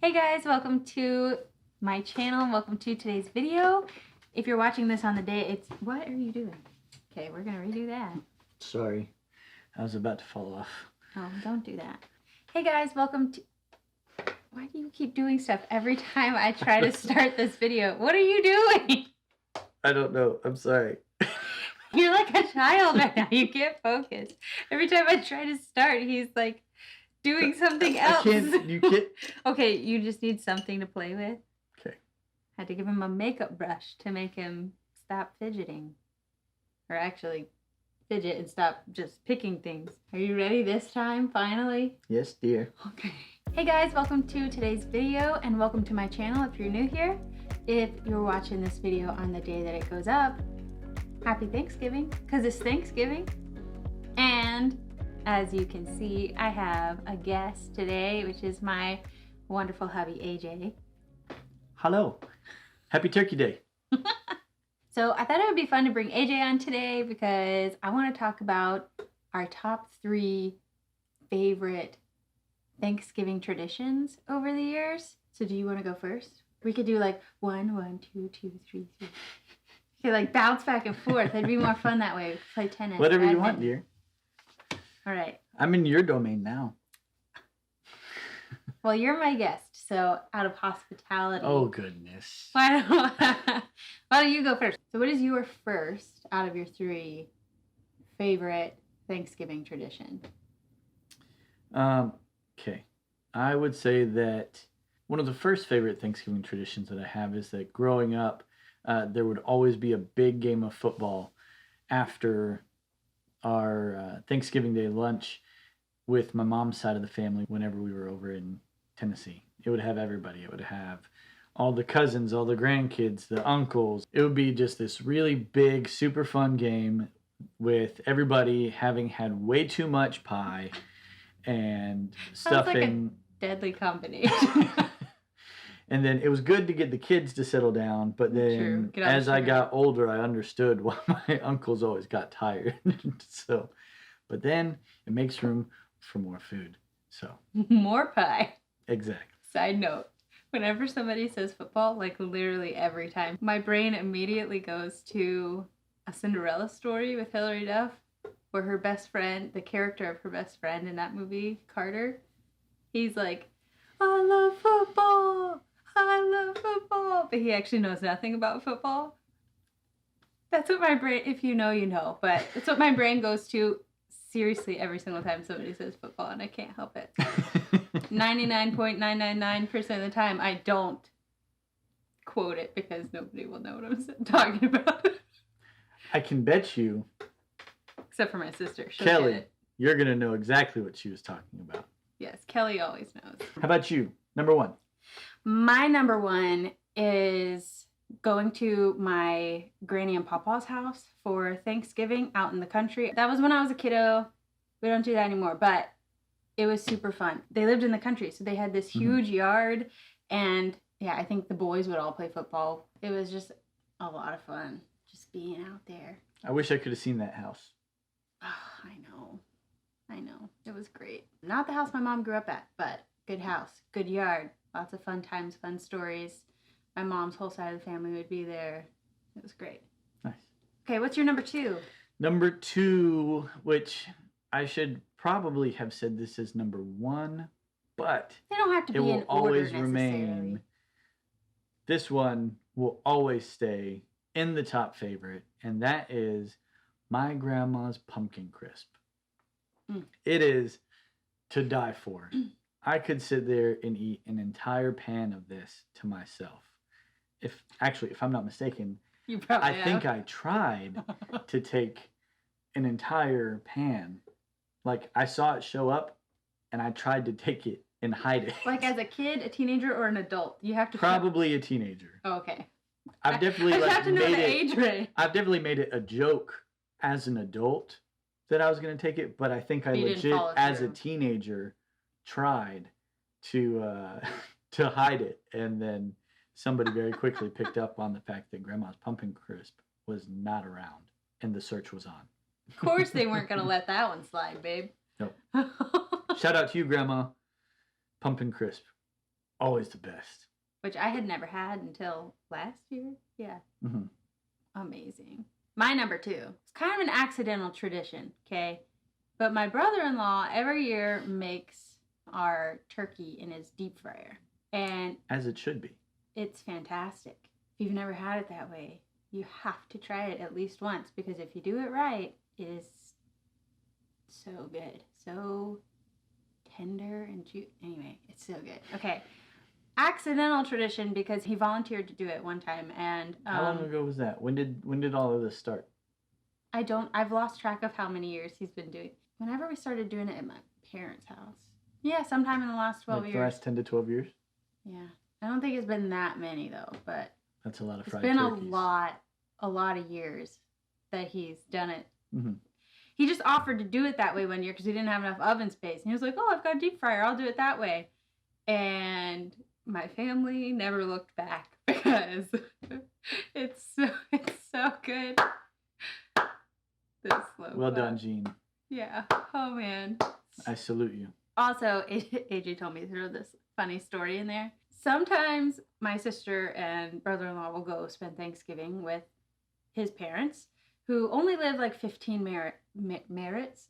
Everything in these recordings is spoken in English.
Hey guys, welcome to my channel. Welcome to today's video. If you're watching this on the day, what are you doing? Okay, we're gonna redo that. Sorry, I was about to fall off. Oh, don't do that. Hey guys, welcome to... Why do you keep doing stuff every time I try to start this video? What are you doing? I don't know. I'm sorry. You're like a child right now. You can't focus. Every time I try to start, he's like doing something else. You can't. Okay, you just need something to play with. Okay. Had to give him a makeup brush to make him stop fidgeting. Or actually fidget and stop just picking things. Are you ready this time, finally? Yes, dear. Okay. Hey guys, welcome to today's video and welcome to my channel if you're new here. If you're watching this video on the day that it goes up, happy Thanksgiving, because it's Thanksgiving. And as you can see, I have a guest today, which is my wonderful hubby, AJ. Hello. Happy Turkey Day. So I thought it would be fun to bring AJ on today because I want to talk about our top 3 favorite Thanksgiving traditions over the years. So do you want to go first? We could do like 1, 1, 2, 2, 3, 3. You could like bounce back and forth. It'd be more fun that way. We could play tennis. Whatever you want, dear. All right. I'm in your domain now. Well, you're my guest, so out of hospitality. Oh, goodness. Why don't you go first? So what is your first out of your 3 favorite Thanksgiving tradition? Okay. I would say that one of the first favorite Thanksgiving traditions that I have is that growing up, there would always be a big game of football after our Thanksgiving Day lunch with my mom's side of the family whenever we were over in Tennessee. It would have everybody. It would have all the cousins, all the grandkids, the uncles. It would be just this really big, super fun game with everybody having had way too much pie and stuffing. Sounds like a deadly combination. And then it was good to get the kids to settle down, but then as I got older, I understood why my uncles always got tired. But then it makes room for more food. So more pie. Exactly. Side note, whenever somebody says football, like literally every time, my brain immediately goes to a Cinderella story with Hilary Duff, where her best friend, the character of her best friend in that movie, Carter, he's like, I love football. I love football. But he actually knows nothing about football. That's what my brain, if you know, you know. But it's what my brain goes to seriously every single time somebody says football, and I can't help it. 99.999% of the time, I don't quote it because nobody will know what I'm talking about. I can bet you. Except for my sister. She'll Kelly, get it. You're going to know exactly what she was talking about. Yes, Kelly always knows. How about you? Number 1. My number 1 is going to my granny and papa's house for Thanksgiving out in the country. That was when I was a kiddo. We don't do that anymore, but it was super fun. They lived in the country, so they had this huge yard, and yeah, I think the boys would all play football. It was just a lot of fun, just being out there. I wish I could have seen that house. Oh, I know. It was great. Not the house my mom grew up at, but good house, good yard, lots of fun times, fun stories. My mom's whole side of the family would be there. It was great. Nice. Okay, what's your number 2? Number 2, which I should probably have said this is number 1, but they don't have to be in order necessarily. This one will always stay in the top favorite, and that is my grandma's pumpkin crisp. It is to die for. I could sit there and eat an entire pan of this to myself. If I'm not mistaken, I think I tried to take an entire pan. Like, I saw it show up, and I tried to take it and hide it. Like as a kid, a teenager, or an adult? You have to probably a teenager. Oh, okay. I've definitely I have to know the age range. I've definitely made it a joke as an adult that I was going to take it, but I think I legit, as a teenager, tried to hide it, and then somebody very quickly picked up on the fact that Grandma's pumpkin crisp was not around, and the search was on. Of course they weren't going to let that one slide, babe. Nope. Shout out to you, Grandma. Pumpkin crisp. Always the best. which I had never had until last year. Yeah. Mm-hmm. Amazing. My number 2. It's kind of an accidental tradition, okay? But my brother-in-law every year makes our turkey in his deep fryer. And as it should be. It's fantastic. If you've never had it that way, you have to try it at least once, because if you do it right, it is so good. So tender and juicy. Anyway, it's so good. Okay. Accidental tradition because he volunteered to do it one time. And how long ago was that? When did all of this start? I've lost track of how many years he's been doing. Whenever we started doing it at my parents' house. Yeah, sometime in the last 12 years. The last 10 to 12 years? Yeah. I don't think it's been that many though, but that's a lot of fried turkeys. It's been a lot of years that he's done it. Mm-hmm. He just offered to do it that way one year because he didn't have enough oven space. And he was like, "Oh, I've got a deep fryer. I'll do it that way." And my family never looked back because it's so good. Well done, Gene. Yeah. Oh man. I salute you. Also, AJ told me to throw this funny story in there. Sometimes my sister and brother-in-law will go spend Thanksgiving with his parents, who only live like 15 merits.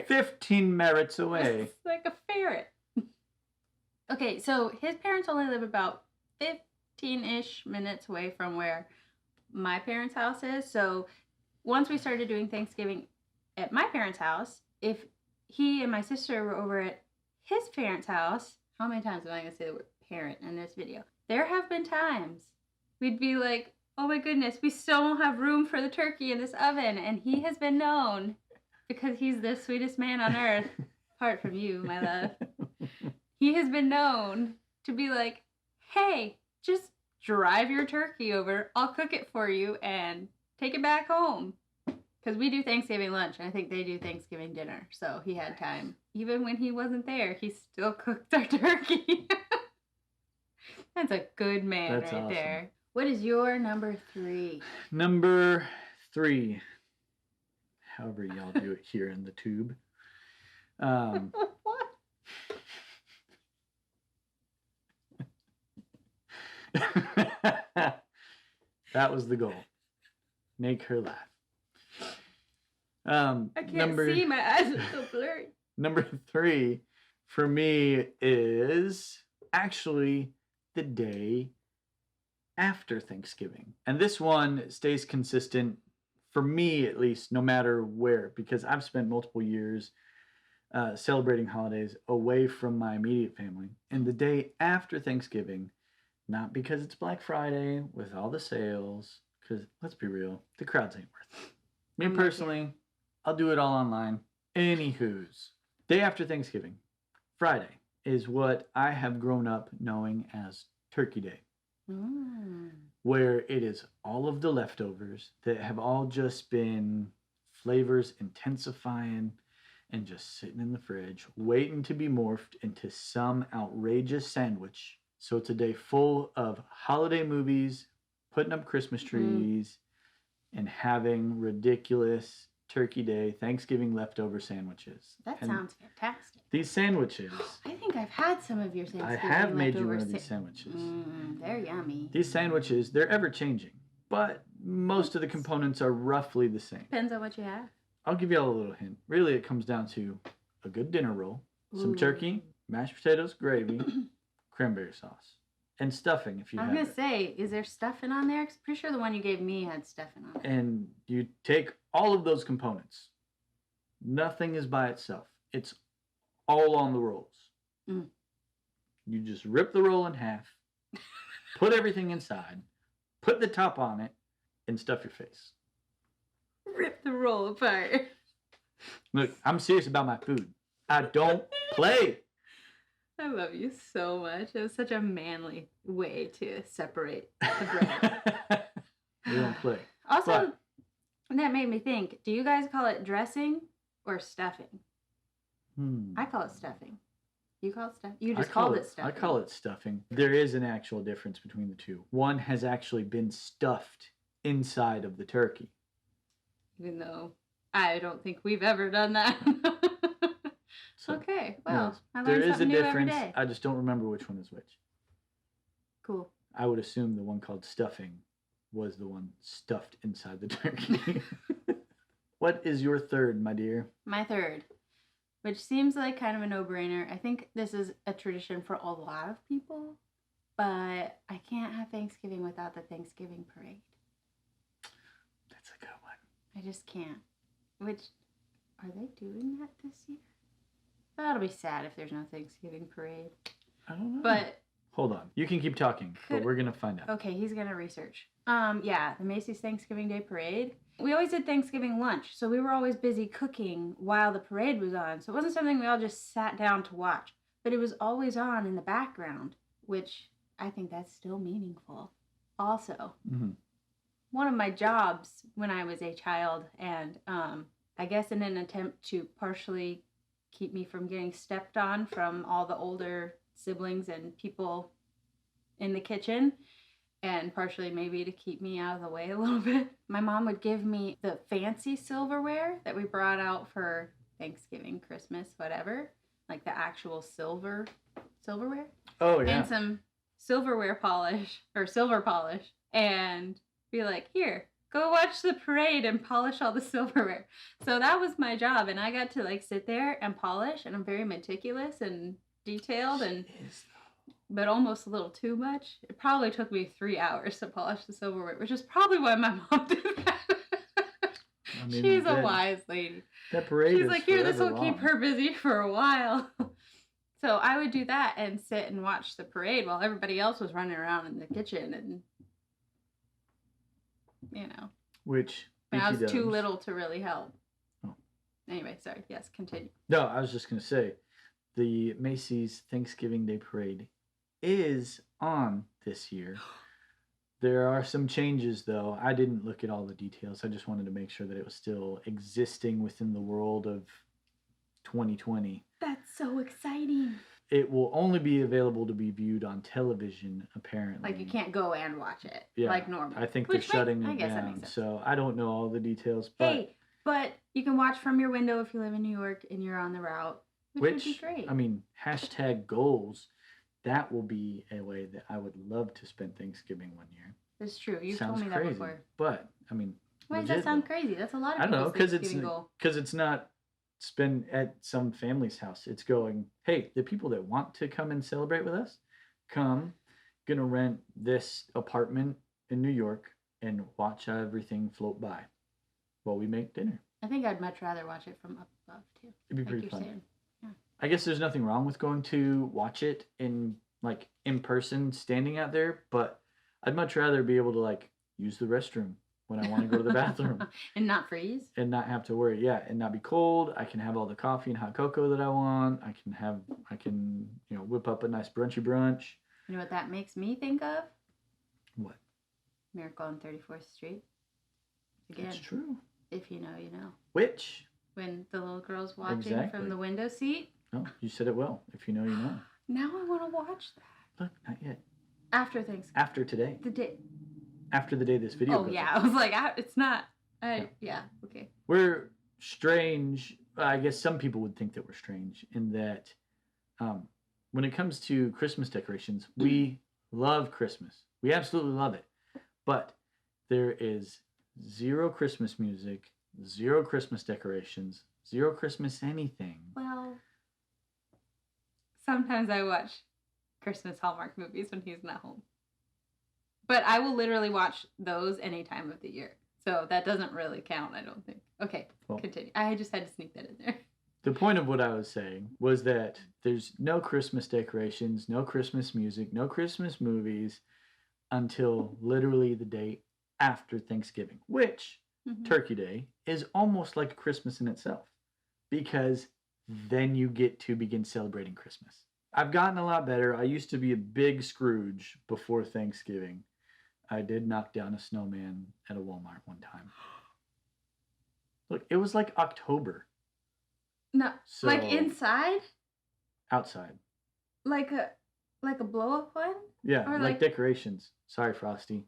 15 merits away. It's like a ferret. Okay, so his parents only live about 15-ish minutes away from where my parents' house is. So once we started doing Thanksgiving at my parents' house, if he and my sister were over at his parents' house, how many times am I going to say the word parent in this video? There have been times we'd be like, oh my goodness, we still don't have room for the turkey in this oven. And he has been known, because he's the sweetest man on earth, apart from you, my love. He has been known to be like, hey, just drive your turkey over. I'll cook it for you and take it back home. Because we do Thanksgiving lunch, and I think they do Thanksgiving dinner. So he had time. Even when he wasn't there, he still cooked our turkey. That's a good man. That's right awesome. There. What is your number 3? Number 3. However y'all do it here in the tube. What? That was the goal. Make her laugh. I can't see, my eyes are so blurry. Number 3 for me is actually the day after Thanksgiving. And this one stays consistent, for me at least, no matter where, because I've spent multiple years celebrating holidays away from my immediate family. And the day after Thanksgiving, not because it's Black Friday with all the sales, because let's be real, the crowds ain't worth it. Me personally, I'll do it all online. Anywho's, day after Thanksgiving, Friday, is what I have grown up knowing as Turkey Day. Where it is all of the leftovers that have all just been flavors intensifying and just sitting in the fridge, waiting to be morphed into some outrageous sandwich. So it's a day full of holiday movies, putting up Christmas trees, and having ridiculous Turkey Day Thanksgiving leftover sandwiches. That sounds fantastic. These sandwiches. I think I've had some of your Thanksgiving I have made you one of these sandwiches. They're yummy. These sandwiches, they're ever changing, but most of the components are roughly the same. Depends on what you have. I'll give you all a little hint. Really, it comes down to a good dinner roll, some turkey, mashed potatoes, gravy, cranberry sauce, and stuffing if you have it. I was going to say, is there stuffing on there? 'Cause I'm pretty sure the one you gave me had stuffing on it. And you take all of those components. Nothing is by itself. It's all on the rolls. You just rip the roll in half, put everything inside, put the top on it, and stuff your face. Rip the roll apart. Look, I'm serious about my food. I don't play. I love you so much. It was such a manly way to separate the bread. We don't play. Also, that made me think, do you guys call it dressing or stuffing? I call it stuffing. You call it stuffing? You just called it stuffing. I call it stuffing. There is an actual difference between the two. One has actually been stuffed inside of the turkey. Even though I don't think we've ever done that. So, okay, well, I there learn is a something new every difference. day. I just don't remember which one is which. Cool. I would assume the one called stuffing was the one stuffed inside the turkey. What is your third, my dear? My third, which seems like kind of a no-brainer. I think this is a tradition for a lot of people, but I can't have Thanksgiving without the Thanksgiving parade. That's a good one. I just can't. Which, are they doing that this year? That'll be sad if there's no Thanksgiving parade. I don't know. But hold on. You can keep talking, but we're going to find out. Okay, he's going to research. Yeah, the Macy's Thanksgiving Day Parade. We always did Thanksgiving lunch, so we were always busy cooking while the parade was on. So it wasn't something we all just sat down to watch, but it was always on in the background, which I think that's still meaningful. Also, one of my jobs when I was a child, and I guess in an attempt to partially keep me from getting stepped on from all the older siblings and people in the kitchen, and partially maybe to keep me out of the way a little bit, my mom would give me the fancy silverware that we brought out for Thanksgiving, Christmas, whatever, like the actual silverware. Oh, yeah. And some silver polish, and be like, here, go watch the parade and polish all the silverware. So that was my job, and I got to like sit there and polish, and I'm very meticulous and detailed, and but almost a little too much. It probably took me 3 hours to polish the silverware, which is probably why my mom did that. I mean, she's a wise lady. That parade She's like, here, this will keep her busy for a while. So I would do that and sit and watch the parade while everybody else was running around in the kitchen, and you know, which I was too little to really help. Oh. Anyway, sorry. Yes, continue. No, I was just gonna say, the Macy's Thanksgiving Day Parade is on this year. There are some changes, though. I didn't look at all the details. I just wanted to make sure that it was still existing within the world of 2020. That's so exciting. It will only be available to be viewed on television, apparently. Like you can't go and watch it like normal. I think they're shutting it down. So I don't know all the details. But but you can watch from your window if you live in New York and you're on the route, which would be great. I mean, #goals. That will be a way that I would love to spend Thanksgiving one year. That's true. You've told me that before. But, I mean... Why does that sound crazy? That's a lot of people's Thanksgiving goal. Because it's not spend at some family's house. It's going, hey, the people that want to come and celebrate with us, come, gonna rent this apartment in New York and watch everything float by while we make dinner. I think I'd much rather watch it from up above, too. It'd be pretty fun. Yeah. I guess there's nothing wrong with going to watch it in person, standing out there, but I'd much rather be able to use the restroom when I want to go to the bathroom. And not freeze. And not have to worry, and not be cold. I can have all the coffee and hot cocoa that I want. I can whip up a nice brunchy brunch. You know what that makes me think of? What? Miracle on 34th Street. Again. That's true. If you know, you know. Which? When the little girl's watching from the window seat. No, you said it well. If you know, you know. Now I want to watch that. Look, not yet. After Thanksgiving. After today. The day. After the day this video goes I was like, it's not. Okay. We're strange. I guess some people would think that we're strange in that when it comes to Christmas decorations, we love Christmas. We absolutely love it. But there is zero Christmas music, zero Christmas decorations, zero Christmas anything. Well, sometimes I watch Christmas Hallmark movies when he's not home. But I will literally watch those any time of the year. So that doesn't really count, I don't think. Okay, continue. I just had to sneak that in there. The point of what I was saying was that there's no Christmas decorations, no Christmas music, no Christmas movies until literally the day after Thanksgiving, which, Turkey Day, is almost like Christmas in itself because then you get to begin celebrating Christmas. I've gotten a lot better. I used to be a big Scrooge before Thanksgiving. I did knock down a snowman at a Walmart one time. Look, it was like October. No, so, like inside? Outside. Like a blow-up one? Yeah, or like decorations. Sorry, Frosty.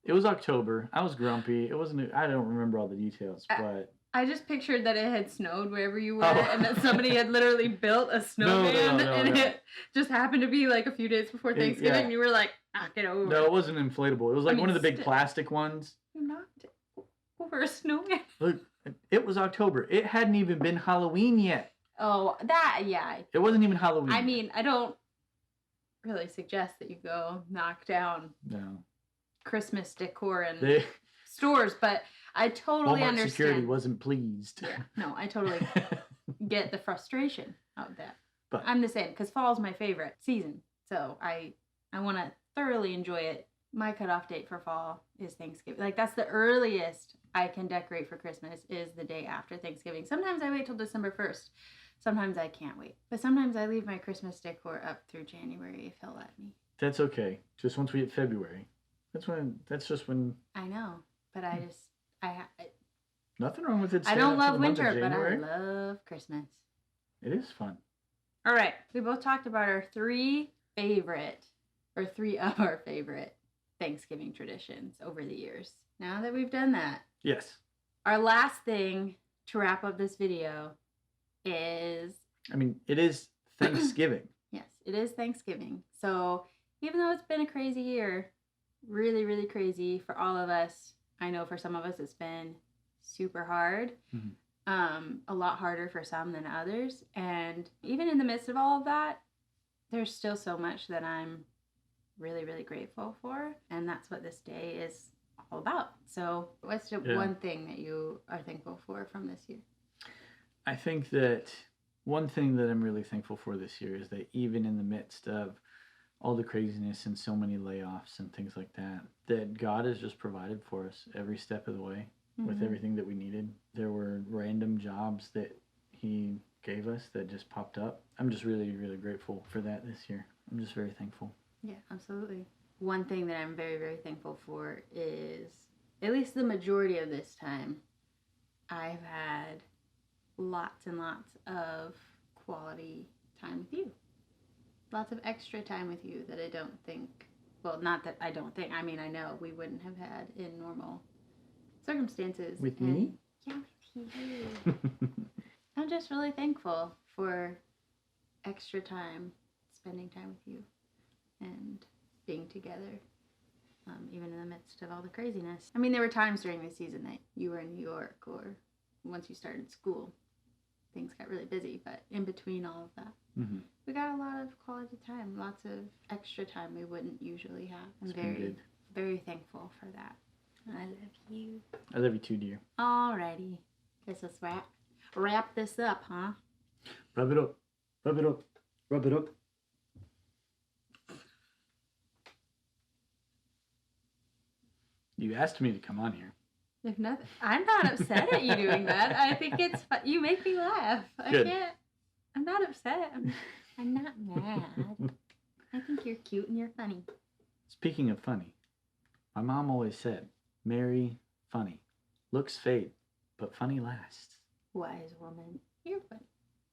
It was October. I was grumpy. It wasn't. I don't remember all the details, but I just pictured that it had snowed wherever you were, Oh. and that somebody had literally built a snowman, and it just happened to be like a few days before Thanksgiving, yeah. and you were like, knock it over. No, it wasn't inflatable. It was like one of the big still. plastic ones. You knocked it over a snowman. Look, it was October. It hadn't even been Halloween yet. Oh, that, yeah. It wasn't even Halloween. I mean, I don't really suggest that you go knock down Christmas decor in stores, but I totally Walmart understand. security wasn't pleased. Yeah, no, I totally get the frustration of that. But I'm the same, because fall's my favorite season, so I want to thoroughly enjoy it. My cutoff date for fall is Thanksgiving. Like, that's the earliest I can decorate for Christmas is the day after Thanksgiving. Sometimes I wait till December 1st. Sometimes I can't wait. But sometimes I leave my Christmas decor up through January if he'll let me. That's okay. Just once we hit February. That's just when. I know, but Nothing wrong with it. I don't love winter, but I love Christmas. It is fun. All right. We both talked about our three of our favorite Thanksgiving traditions over the years. Now that we've done that. Yes. Our last thing to wrap up this video is... I mean, it is Thanksgiving. Yes, it is Thanksgiving. So even though it's been a crazy year, really, really crazy for all of us, I know for some of us it's been super hard. Mm-hmm. A lot harder for some than others. And even in the midst of all of that, there's still so much that I'm really, really grateful for. And that's what this day is all about. So what's the one thing that you are thankful for from this year? I think that one thing that I'm really thankful for this year is that even in the midst of all the craziness and so many layoffs and things like that, that God has just provided for us every step of the way with everything that we needed. There were random jobs that He gave us that just popped up. I'm just really, really grateful for that this year. I'm just very thankful. Yeah, absolutely. One thing that I'm very, very thankful for is, at least the majority of this time, I've had lots and lots of quality time with you. Lots of extra time with you that I don't think, well, not that I don't think, I mean, I know we wouldn't have had in normal circumstances. With me? Yeah, with you. I'm just really thankful for extra time, spending time with you and being together, even in the midst of all the craziness. I mean, there were times during the season that you were in New York, or once you started school, things got really busy, but in between all of that, we got a lot of quality time, lots of extra time we wouldn't usually have. I'm very, very thankful for that. I love you. I love you too, dear. Alrighty. Guess let's wrap this up, huh? Rub it up. Rub it up. Rub it up. You asked me to come on here. If nothing, I'm not upset at you doing that. I think it's fun. You make me laugh. Good. I'm not upset. I'm not mad. I think you're cute and you're funny. Speaking of funny, my mom always said, marry funny. Looks fade, but funny lasts. Wise woman. You're funny.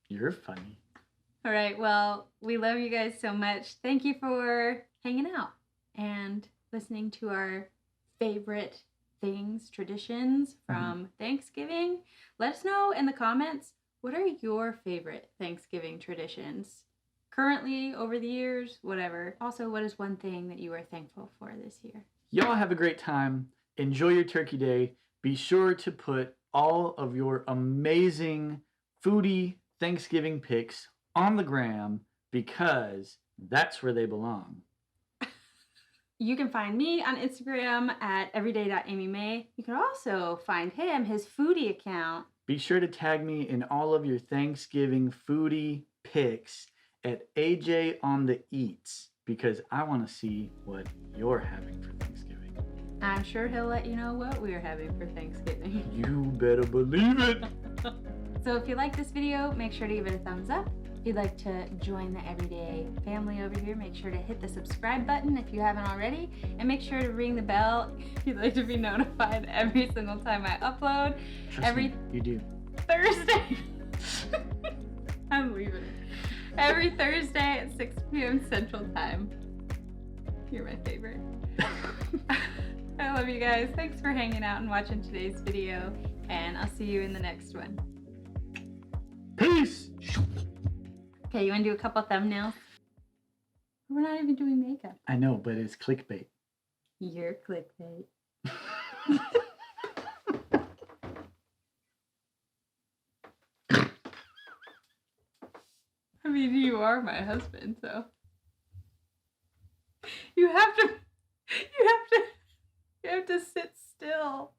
You're funny. All right. Well, we love you guys so much. Thank you for hanging out and listening to our favorite things, traditions from Thanksgiving. Let us know in the comments, what are your favorite Thanksgiving traditions? Currently, over the years, whatever. Also, what is one thing that you are thankful for this year? Y'all have a great time. Enjoy your turkey day. Be sure to put all of your amazing foodie Thanksgiving pics on the gram, because that's where they belong. You can find me on Instagram at everyday.amymay. You can also find him, his foodie account. Be sure to tag me in all of your Thanksgiving foodie pics at AJ on the Eats, because I want to see what you're having for Thanksgiving. I'm sure he'll let you know what we're having for Thanksgiving. You better believe it. So if you like this video, make sure to give it a thumbs up. If you'd like to join the Everyday family over here, make sure to hit the subscribe button if you haven't already, and make sure to ring the bell if you'd like to be notified every single time I upload. Trust me, you do. Thursday. I'm leaving. Every Thursday at 6 p.m. Central Time. You're my favorite. I love you guys. Thanks for hanging out and watching today's video. And I'll see you in the next one. Peace! Okay, you want to do a couple thumbnails? We're not even doing makeup. I know, but it's clickbait. You're clickbait. I mean, you are my husband, so you have to sit still.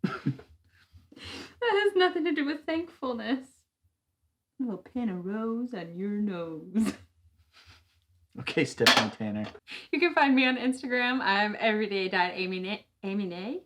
That has nothing to do with thankfulness. A little pin of rose on your nose. Okay, Stephanie Tanner. You can find me on Instagram. I'm everyday.amynae.